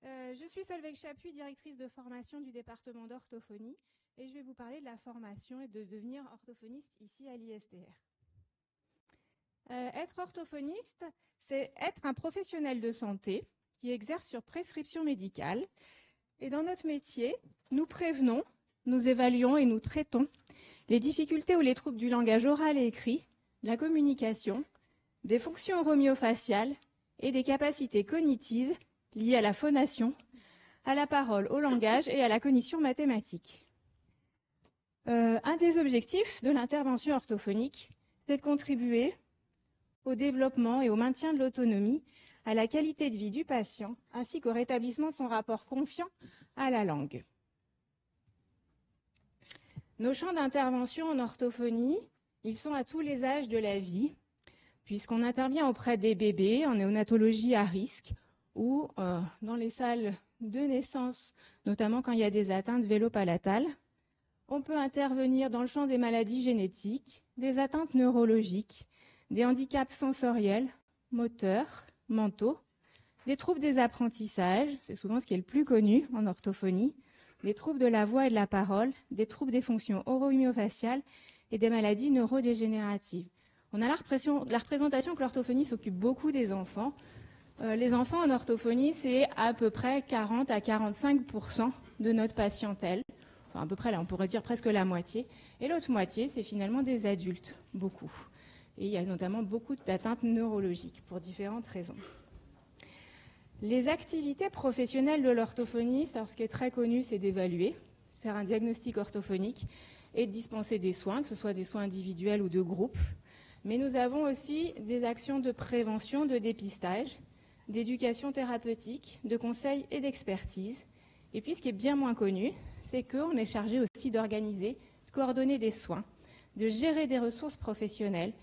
Je suis Solveig Chapuis, directrice de formation du département d'orthophonie, et je vais vous parler de la formation et de devenir orthophoniste ici à l'ISTR. Être orthophoniste, c'est être un professionnel de santé qui exerce sur prescription médicale. Et dans notre métier, nous prévenons, nous évaluons et nous traitons les difficultés ou les troubles du langage oral et écrit, de la communication, des fonctions oro-myofaciales et des capacités cognitives liées à la phonation, à la parole, au langage et à la cognition mathématique. Un des objectifs de l'intervention orthophonique, c'est de contribuer au développement et au maintien de l'autonomie, à la qualité de vie du patient, ainsi qu'au rétablissement de son rapport confiant à la langue. Nos champs d'intervention en orthophonie, ils sont à tous les âges de la vie, puisqu'on intervient auprès des bébés en néonatologie à risque ou dans les salles de naissance, notamment quand il y a des atteintes vélo-palatales. On peut intervenir dans le champ des maladies génétiques, des atteintes neurologiques, des handicaps sensoriels, moteurs, mentaux, des troubles des apprentissages, c'est souvent ce qui est le plus connu en orthophonie, des troubles de la voix et de la parole, des troubles des fonctions oro-myofaciales et des maladies neurodégénératives. On a la représentation que l'orthophonie s'occupe beaucoup des enfants. Les enfants en orthophonie, c'est à peu près 40 à 45% de notre patientèle. Enfin, à peu près, là, on pourrait dire presque la moitié. Et l'autre moitié, c'est finalement des adultes, beaucoup. Et il y a notamment beaucoup d'atteintes neurologiques pour différentes raisons. Les activités professionnelles de l'orthophoniste, alors ce qui est très connu, c'est d'évaluer, de faire un diagnostic orthophonique et de dispenser des soins, que ce soit des soins individuels ou de groupe. Mais nous avons aussi des actions de prévention, de dépistage, d'éducation thérapeutique, de conseil et d'expertise. Et puis ce qui est bien moins connu, c'est qu'on est chargé aussi d'organiser, de coordonner des soins, de gérer des ressources professionnelles,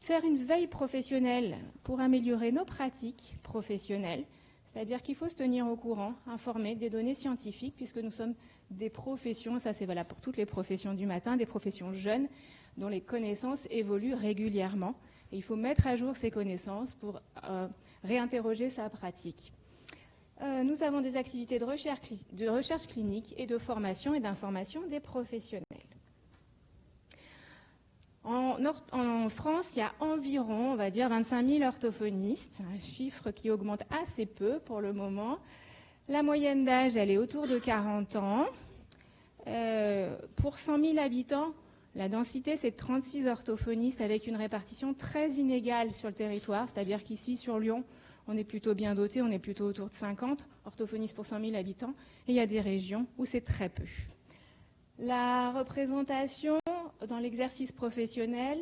de faire une veille professionnelle pour améliorer nos pratiques professionnelles, c'est-à-dire qu'il faut se tenir au courant, informer des données scientifiques, puisque nous sommes des professions, ça c'est valable pour toutes les professions du matin, des professions jeunes dont les connaissances évoluent régulièrement. Et il faut mettre à jour ces connaissances pour réinterroger sa pratique. Nous avons des activités de recherche clinique et de formation et d'information des professionnels. En France, il y a environ, on va dire, 25 000 orthophonistes, un chiffre qui augmente assez peu pour le moment. La moyenne d'âge, elle est autour de 40 ans. Pour 100 000 habitants, la densité, c'est 36 orthophonistes avec une répartition très inégale sur le territoire, c'est-à-dire qu'ici, sur Lyon, on est plutôt bien doté, on est plutôt autour de 50 orthophonistes pour 100 000 habitants, et il y a des régions où c'est très peu. La représentation dans l'exercice professionnel,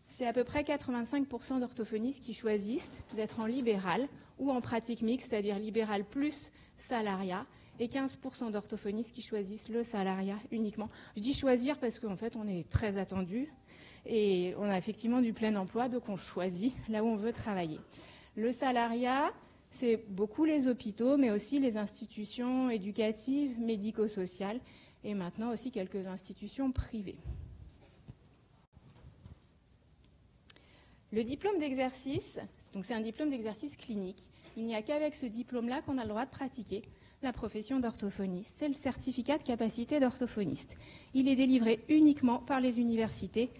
c'est à peu près 85% d'orthophonistes qui choisissent d'être en libéral ou en pratique mixte, c'est-à-dire libéral plus salariat, et 15% d'orthophonistes qui choisissent le salariat uniquement. Je dis choisir parce qu'en fait, on est très attendu et on a effectivement du plein emploi, donc on choisit là où on veut travailler. Le salariat, c'est beaucoup les hôpitaux, mais aussi les institutions éducatives, médico-sociales, et maintenant aussi quelques institutions privées. Le diplôme d'exercice, donc c'est un diplôme d'exercice clinique. Il n'y a qu'avec ce diplôme-là qu'on a le droit de pratiquer la profession d'orthophoniste. C'est le certificat de capacité d'orthophoniste. Il est délivré uniquement par les universités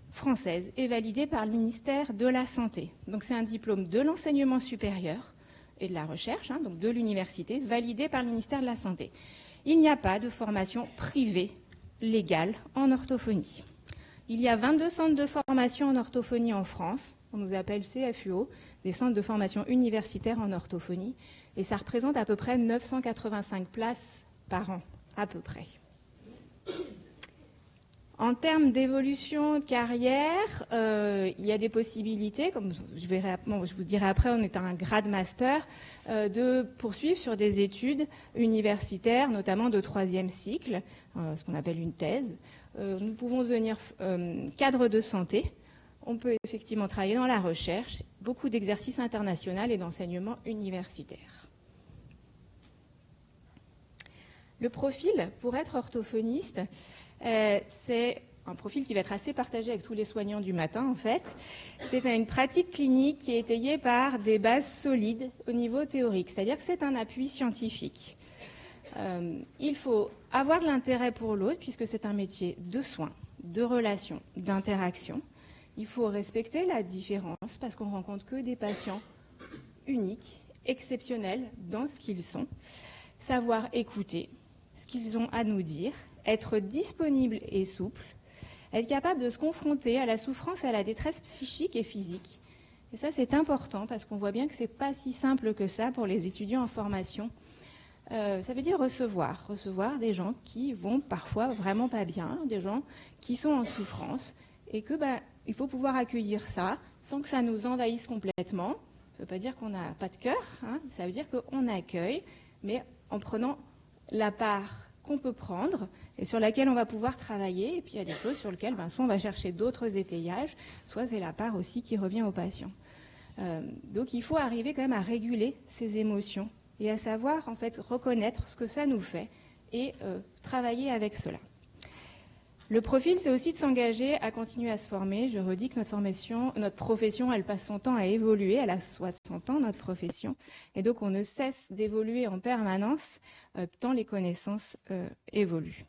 françaises et validé par le ministère de la Santé. Donc c'est un diplôme de l'enseignement supérieur et de la recherche, donc de l'université, validé par le ministère de la Santé. Il n'y a pas de formation privée légale en orthophonie. Il y a 22 centres de formation en orthophonie en France, on nous appelle CFUO, des centres de formation universitaires en orthophonie, et ça représente à peu près 985 places par an, à peu près. En termes d'évolution de carrière, il y a des possibilités, comme je vous dirai après, on est à un grade master, de poursuivre sur des études universitaires, notamment de 3e cycle, ce qu'on appelle une thèse. Nous pouvons devenir cadre de santé. On peut effectivement travailler dans la recherche, beaucoup d'exercices internationaux et d'enseignement universitaire. Le profil pour être orthophoniste, c'est un profil qui va être assez partagé avec tous les soignants du matin, en fait. C'est une pratique clinique qui est étayée par des bases solides au niveau théorique, c'est-à-dire que c'est un appui scientifique. Il faut avoir de l'intérêt pour l'autre, puisque c'est un métier de soins, de relations, d'interaction. Il faut respecter la différence, parce qu'on ne rencontre que des patients uniques, exceptionnels dans ce qu'ils sont. Savoir écouter ce qu'ils ont à nous dire, être disponible et souple, être capable de se confronter à la souffrance et à la détresse psychique et physique. Et ça, c'est important, parce qu'on voit bien que ce n'est pas si simple que ça pour les étudiants en formation. Ça veut dire recevoir des gens qui vont parfois vraiment pas bien, des gens qui sont en souffrance, et que il faut pouvoir accueillir ça sans que ça nous envahisse complètement. Ça ne veut pas dire qu'on n'a pas de cœur, hein, ça veut dire qu'on accueille, mais en prenant la part qu'on peut prendre et sur laquelle on va pouvoir travailler. Et puis il y a des choses sur lesquelles soit on va chercher d'autres étayages, soit c'est la part aussi qui revient au patient. Donc il faut arriver quand même à réguler ses émotions et à savoir en fait reconnaître ce que ça nous fait et travailler avec cela. Le profil, c'est aussi de s'engager à continuer à se former. Je redis que notre profession, elle passe son temps à évoluer. Elle a 60 ans, notre profession. Et donc, on ne cesse d'évoluer en permanence tant les connaissances évoluent.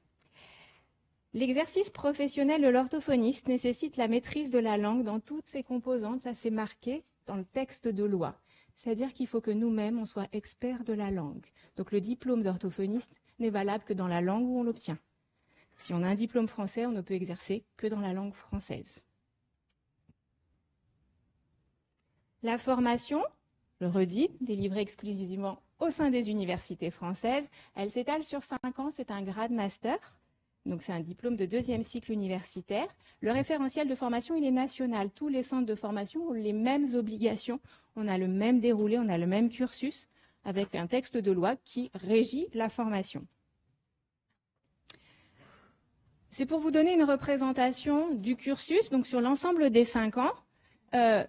L'exercice professionnel de l'orthophoniste nécessite la maîtrise de la langue dans toutes ses composantes. Ça, c'est marqué dans le texte de loi. C'est-à-dire qu'il faut que nous-mêmes, on soit experts de la langue. Donc, le diplôme d'orthophoniste n'est valable que dans la langue où on l'obtient. Si on a un diplôme français, on ne peut exercer que dans la langue française. La formation, je redis, délivrée exclusivement au sein des universités françaises, elle s'étale sur 5 ans, c'est un grade master, donc c'est un diplôme de 2e cycle universitaire. Le référentiel de formation, il est national. Tous les centres de formation ont les mêmes obligations, on a le même déroulé, on a le même cursus, avec un texte de loi qui régit la formation. C'est pour vous donner une représentation du cursus. Donc sur l'ensemble des 5 ans,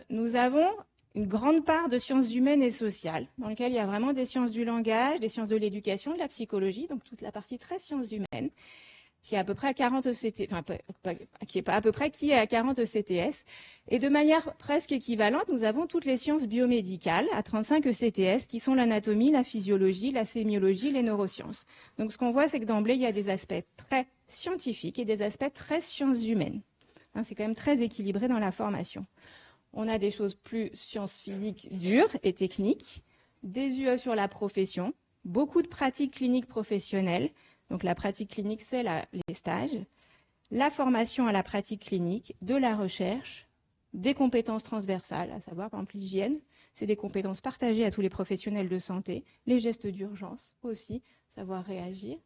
nous avons une grande part de sciences humaines et sociales, dans lequel il y a vraiment des sciences du langage, des sciences de l'éducation, de la psychologie, donc toute la partie très sciences humaines, qui est à peu près à 40 ECTS, qui est à 40 ECTS. Et de manière presque équivalente, nous avons toutes les sciences biomédicales à 35 ECTS, qui sont l'anatomie, la physiologie, la sémiologie, les neurosciences. Donc ce qu'on voit, c'est que d'emblée, il y a des aspects très scientifiques et des aspects très sciences humaines. Hein, c'est quand même très équilibré dans la formation. On a des choses plus sciences physiques dures et techniques, des UE sur la profession, beaucoup de pratiques cliniques professionnelles. Donc la pratique clinique, c'est les stages, la formation à la pratique clinique, de la recherche, des compétences transversales, à savoir par exemple l'hygiène, c'est des compétences partagées à tous les professionnels de santé, les gestes d'urgence aussi, savoir réagir,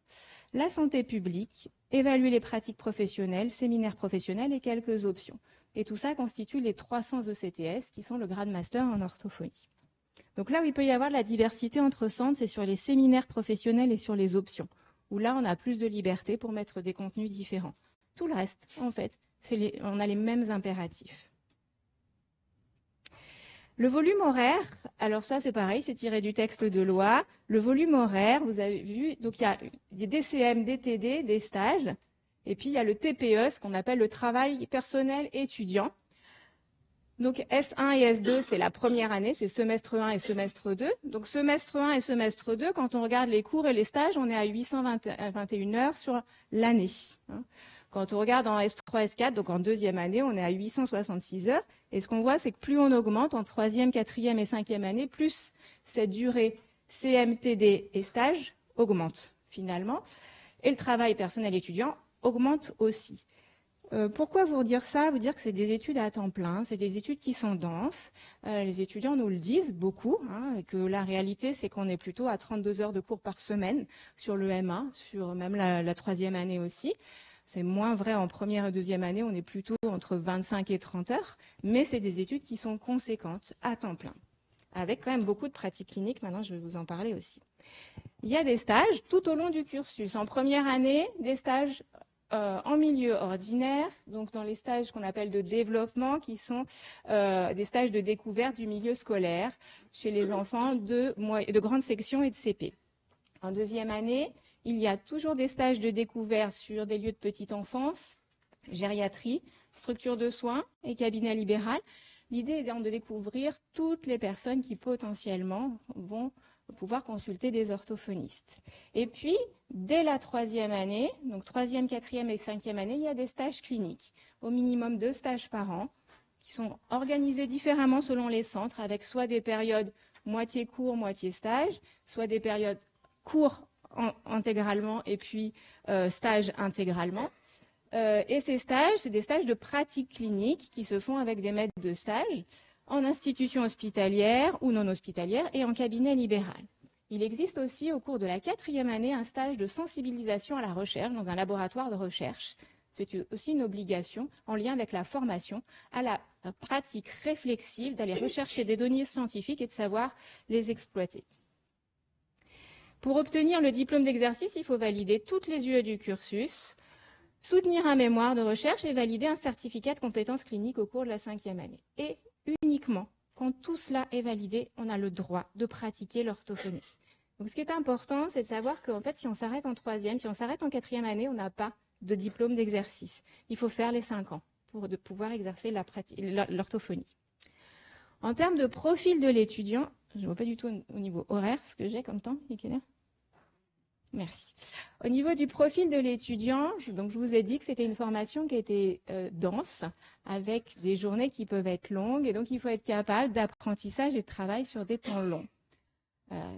la santé publique, évaluer les pratiques professionnelles, séminaires professionnels et quelques options. Et tout ça constitue les 300 ECTS qui sont le grade master en orthophonie. Donc là où il peut y avoir de la diversité entre centres, c'est sur les séminaires professionnels et sur les options, où là on a plus de liberté pour mettre des contenus différents. Tout le reste, en fait, on a les mêmes impératifs. Le volume horaire, alors ça c'est pareil, c'est tiré du texte de loi. Le volume horaire, vous avez vu, donc il y a des DCM, des TD, des stages, et puis il y a le TPE, ce qu'on appelle le travail personnel étudiant. Donc S1 et S2, c'est la première année, c'est semestre 1 et semestre 2. Donc semestre 1 et semestre 2, quand on regarde les cours et les stages, on est à 821 heures sur l'année. Quand on regarde en S3, S4, donc en deuxième année, on est à 866 heures. Et ce qu'on voit, c'est que plus on augmente en troisième, quatrième et cinquième année, plus cette durée CMTD et stage augmente finalement. Et le travail personnel étudiant augmente aussi. Pourquoi vous dire ça? Vous dire que c'est des études à temps plein, c'est des études qui sont denses. Les étudiants nous le disent beaucoup, et que la réalité, c'est qu'on est plutôt à 32 heures de cours par semaine sur le M1, sur même la troisième année aussi. C'est moins vrai en première et deuxième année, on est plutôt entre 25 et 30 heures, mais c'est des études qui sont conséquentes à temps plein, avec quand même beaucoup de pratiques cliniques. Maintenant, je vais vous en parler aussi. Il y a des stages tout au long du cursus. En première année, des stages en milieu ordinaire, donc dans les stages qu'on appelle de développement, qui sont des stages de découverte du milieu scolaire chez les enfants de grande section et de CP. En deuxième année, il y a toujours des stages de découverte sur des lieux de petite enfance, gériatrie, structure de soins et cabinet libéral. L'idée est de découvrir toutes les personnes qui potentiellement vont pouvoir consulter des orthophonistes. Et puis, dès la 3e année, donc 3e, 4e et 5e année, il y a des stages cliniques, au minimum 2 stages par an, qui sont organisés différemment selon les centres, avec soit des périodes moitié cours, moitié stage, soit des périodes cours intégralement et puis stage intégralement. Et ces stages, c'est des stages de pratique clinique qui se font avec des maîtres de stage en institution hospitalière ou non hospitalière et en cabinet libéral. Il existe aussi au cours de la 4e année un stage de sensibilisation à la recherche dans un laboratoire de recherche. C'est aussi une obligation en lien avec la formation à la pratique réflexive d'aller rechercher des données scientifiques et de savoir les exploiter. Pour obtenir le diplôme d'exercice, il faut valider toutes les UE du cursus, soutenir un mémoire de recherche et valider un certificat de compétences cliniques au cours de la 5e année. Et uniquement quand tout cela est validé, on a le droit de pratiquer l'orthophonie. Donc ce qui est important, c'est de savoir qu'en fait, si on s'arrête en 3e, si on s'arrête en 4e année, on n'a pas de diplôme d'exercice. Il faut faire les 5 ans pour pouvoir exercer l'orthophonie. En termes de profil de l'étudiant, je ne vois pas du tout au niveau horaire ce que j'ai comme temps. Il est quelle heure ? Merci. Au niveau du profil de l'étudiant, donc je vous ai dit que c'était une formation qui était dense, avec des journées qui peuvent être longues, et donc il faut être capable d'apprentissage et de travail sur des temps longs.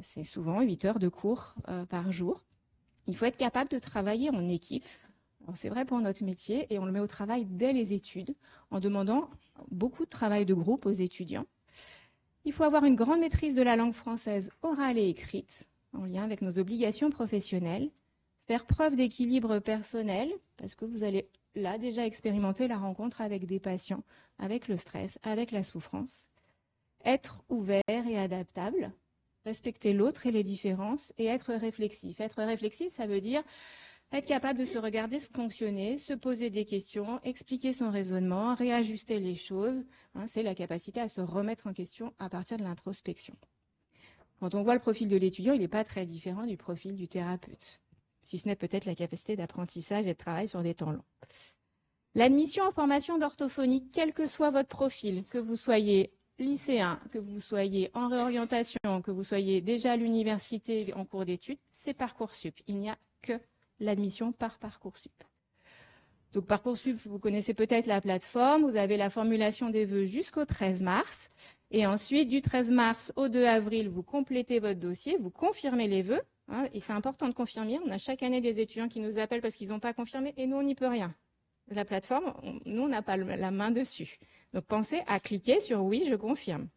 C'est souvent 8 heures de cours par jour. Il faut être capable de travailler en équipe. C'est vrai pour notre métier, et on le met au travail dès les études, en demandant beaucoup de travail de groupe aux étudiants. Il faut avoir une grande maîtrise de la langue française orale et écrite, en lien avec nos obligations professionnelles, faire preuve d'équilibre personnel, parce que vous allez là déjà expérimenter la rencontre avec des patients, avec le stress, avec la souffrance, être ouvert et adaptable, respecter l'autre et les différences, et être réflexif. Être réflexif, ça veut dire être capable de se regarder fonctionner, se poser des questions, expliquer son raisonnement, réajuster les choses. C'est la capacité à se remettre en question à partir de l'introspection. Quand on voit le profil de l'étudiant, il n'est pas très différent du profil du thérapeute, si ce n'est peut-être la capacité d'apprentissage et de travail sur des temps longs. L'admission en formation d'orthophonie, quel que soit votre profil, que vous soyez lycéen, que vous soyez en réorientation, que vous soyez déjà à l'université en cours d'études, c'est Parcoursup. Il n'y a que l'admission par Parcoursup. Donc Parcoursup, vous connaissez peut-être la plateforme, vous avez la formulation des vœux jusqu'au 13 mars, et ensuite du 13 mars au 2 avril, vous complétez votre dossier, vous confirmez les vœux, et c'est important de confirmer. On a chaque année des étudiants qui nous appellent parce qu'ils n'ont pas confirmé, et nous on n'y peut rien. La plateforme, nous on n'a pas la main dessus. Donc pensez à cliquer sur oui, je confirme.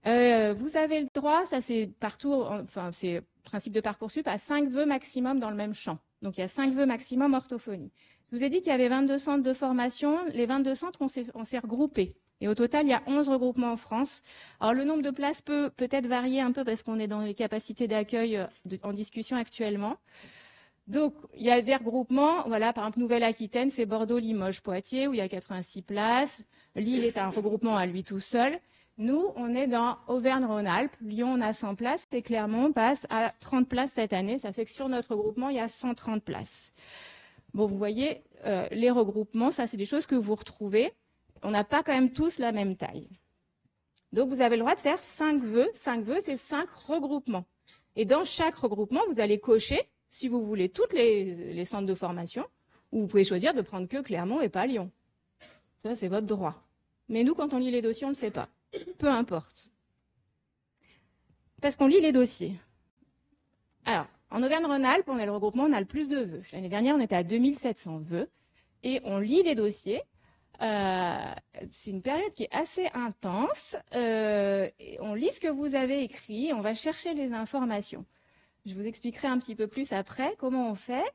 Vous avez le droit, ça c'est partout, enfin c'est principe de Parcoursup, à 5 vœux maximum dans le même champ. Donc il y a 5 vœux maximum orthophonie. Je vous ai dit qu'il y avait 22 centres de formation. Les 22 centres, on s'est regroupés. Et au total, il y a 11 regroupements en France. Alors le nombre de places peut peut-être varier un peu parce qu'on est dans les capacités d'accueil en discussion actuellement. Donc il y a des regroupements, voilà, par exemple Nouvelle-Aquitaine, c'est Bordeaux, Limoges, Poitiers, où il y a 86 places. Lille est un regroupement à lui tout seul. Nous, on est dans Auvergne-Rhône-Alpes. Lyon, on a 100 places et Clermont passe à 30 places cette année. Ça fait que sur notre regroupement, il y a 130 places. Bon, vous voyez, les regroupements, ça, c'est des choses que vous retrouvez. On n'a pas quand même tous la même taille. Donc, vous avez le droit de faire 5 vœux. 5 vœux, c'est 5 regroupements. Et dans chaque regroupement, vous allez cocher, si vous voulez, tous les centres de formation, ou vous pouvez choisir de prendre que Clermont et pas Lyon. Ça, c'est votre droit. Mais nous, quand on lit les dossiers, on ne le sait pas. Peu importe. Parce qu'on lit les dossiers. Alors, en Auvergne-Rhône-Alpes, on a le regroupement, on a le plus de vœux. L'année dernière, on était à 2700 vœux. Et on lit les dossiers. C'est une période qui est assez intense. On lit ce que vous avez écrit. On va chercher les informations. Je vous expliquerai un petit peu plus après comment on fait.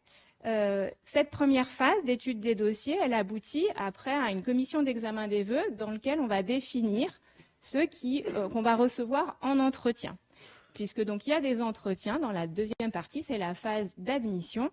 Cette première phase d'étude des dossiers, elle aboutit après à une commission d'examen des vœux dans laquelle on va définir ceux qu'on va recevoir en entretien. Puisque donc il y a des entretiens dans la deuxième partie, c'est la phase d'admission.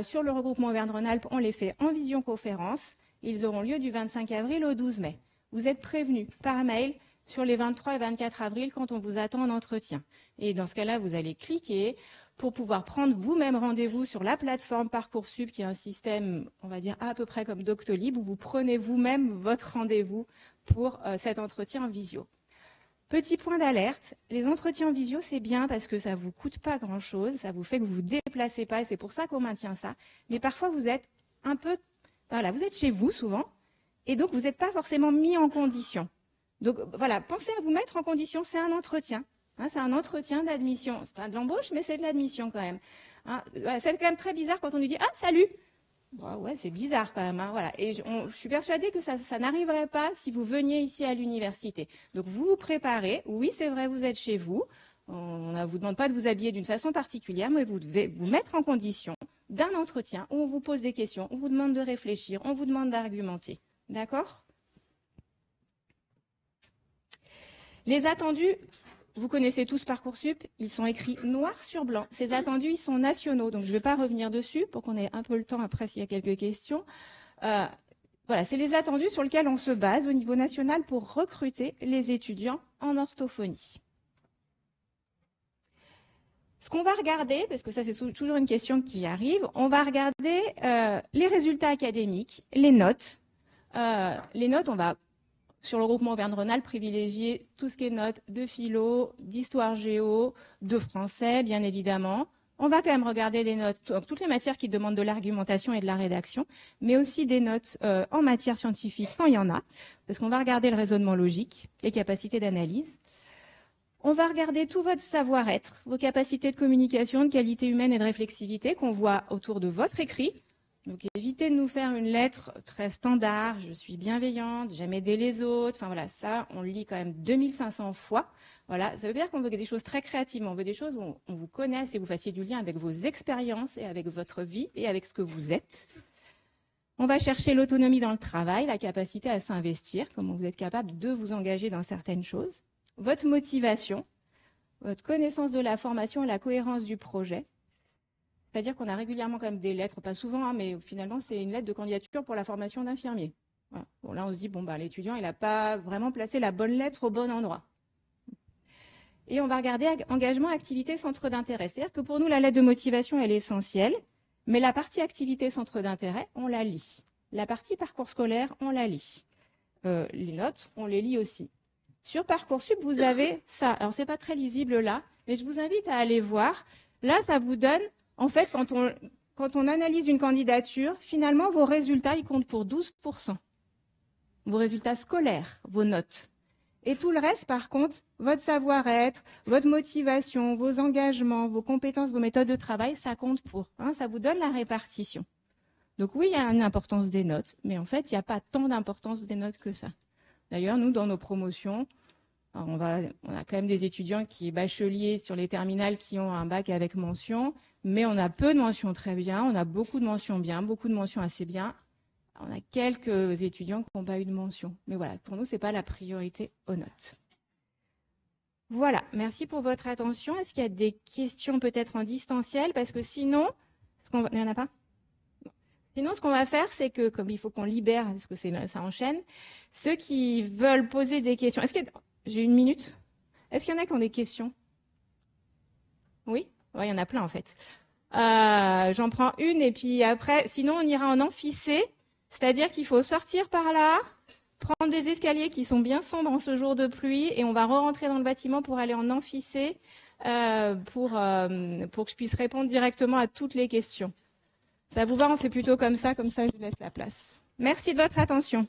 Sur le regroupement Auvergne-Rhône-Alpes, on les fait en visioconférence. Ils auront lieu du 25 avril au 12 mai. Vous êtes prévenus par mail sur les 23 et 24 avril quand on vous attend en entretien. Et dans ce cas-là, vous allez cliquer pour pouvoir prendre vous-même rendez-vous sur la plateforme Parcoursup, qui est un système, on va dire, à peu près comme Doctolib, où vous prenez vous-même votre rendez-vous pour cet entretien en visio. Petit point d'alerte, les entretiens en visio, c'est bien parce que ça ne vous coûte pas grand-chose, ça vous fait que vous ne vous déplacez pas, et c'est pour ça qu'on maintient ça. Mais parfois, vous êtes un peu, voilà, vous êtes chez vous souvent, et donc vous n'êtes pas forcément mis en condition. Donc voilà, pensez à vous mettre en condition, c'est un entretien. Hein, c'est un entretien d'admission. C'est pas de l'embauche, mais c'est de l'admission quand même. Hein, voilà, c'est quand même très bizarre quand on nous dit « Ah, salut !» Bah ouais, c'est bizarre quand même. Hein, voilà. Et je suis persuadée que ça n'arriverait pas si vous veniez ici à l'université. Donc vous vous préparez. Oui, c'est vrai, vous êtes chez vous. On ne vous demande pas de vous habiller d'une façon particulière, mais vous devez vous mettre en condition d'un entretien où on vous pose des questions, on vous demande de réfléchir, on vous demande d'argumenter. D'accord ? Les attendus, vous connaissez tous Parcoursup, ils sont écrits noir sur blanc. Ces attendus, ils sont nationaux, donc je ne vais pas revenir dessus pour qu'on ait un peu le temps après s'il y a quelques questions. Voilà, c'est les attendus sur lesquels on se base au niveau national pour recruter les étudiants en orthophonie. Ce qu'on va regarder, parce que ça c'est toujours une question qui arrive, on va regarder les résultats académiques, les notes. Les notes, on va, sur le groupement Auvergne-Rhône-Alpes, privilégier tout ce qui est notes de philo, d'histoire géo, de français, bien évidemment. On va quand même regarder des notes, toutes les matières qui demandent de l'argumentation et de la rédaction, mais aussi des notes en matière scientifique quand il y en a, parce qu'on va regarder le raisonnement logique, les capacités d'analyse. On va regarder tout votre savoir-être, vos capacités de communication, de qualité humaine et de réflexivité qu'on voit autour de votre écrit. Donc évitez de nous faire une lettre très standard, je suis bienveillante, j'aime aider les autres. Enfin voilà, ça, on le lit quand même 2500 fois. Voilà, ça veut dire qu'on veut des choses très créatives, on veut des choses où on vous connaisse et vous fassiez du lien avec vos expériences et avec votre vie et avec ce que vous êtes. On va chercher l'autonomie dans le travail, la capacité à s'investir, comment vous êtes capable de vous engager dans certaines choses. Votre motivation, votre connaissance de la formation et la cohérence du projet. C'est-à-dire qu'on a régulièrement quand même des lettres, pas souvent, hein, mais finalement, c'est une lettre de candidature pour la formation d'infirmier. Voilà. Bon, là, on se dit, bon, bah, l'étudiant, il n'a pas vraiment placé la bonne lettre au bon endroit. Et on va regarder engagement, activité, centre d'intérêt. C'est-à-dire que pour nous, la lettre de motivation, elle est essentielle, mais la partie activité, centre d'intérêt, on la lit. La partie parcours scolaire, on la lit. Les notes, on les lit aussi. Sur Parcoursup, vous avez ça. Alors, ce n'est pas très lisible là, mais je vous invite à aller voir. Là, ça vous donne, en fait, quand on analyse une candidature, finalement, vos résultats, ils comptent pour 12%. Vos résultats scolaires, vos notes. Et tout le reste, par contre, votre savoir-être, votre motivation, vos engagements, vos compétences, vos méthodes de travail, ça compte pour. Hein, ça vous donne la répartition. Donc oui, il y a une importance des notes, mais en fait, il n'y a pas tant d'importance des notes que ça. D'ailleurs, nous, dans nos promotions, on a quand même des étudiants qui bacheliers sur les terminales qui ont un bac avec mention, mais on a peu de mentions très bien, on a beaucoup de mentions bien, beaucoup de mentions assez bien. On a quelques étudiants qui n'ont pas eu de mention. Mais voilà, pour nous, ce n'est pas la priorité aux notes. Voilà, merci pour votre attention. Est-ce qu'il y a des questions peut-être en distanciel? Parce que sinon, il n'y en a pas? Sinon, ce qu'on va faire, c'est que, comme il faut qu'on libère, parce que ça enchaîne, ceux qui veulent poser des questions. J'ai une minute? Est-ce qu'il y en a qui ont des questions? Oui? Oui, il y en a plein en fait. J'en prends une et puis après, sinon on ira en amphicé, c'est-à-dire qu'il faut sortir par là, prendre des escaliers qui sont bien sombres en ce jour de pluie et on va re-rentrer dans le bâtiment pour aller en amphicé pour que je puisse répondre directement à toutes les questions. Ça vous va? On fait plutôt comme ça je vous laisse la place. Merci de votre attention.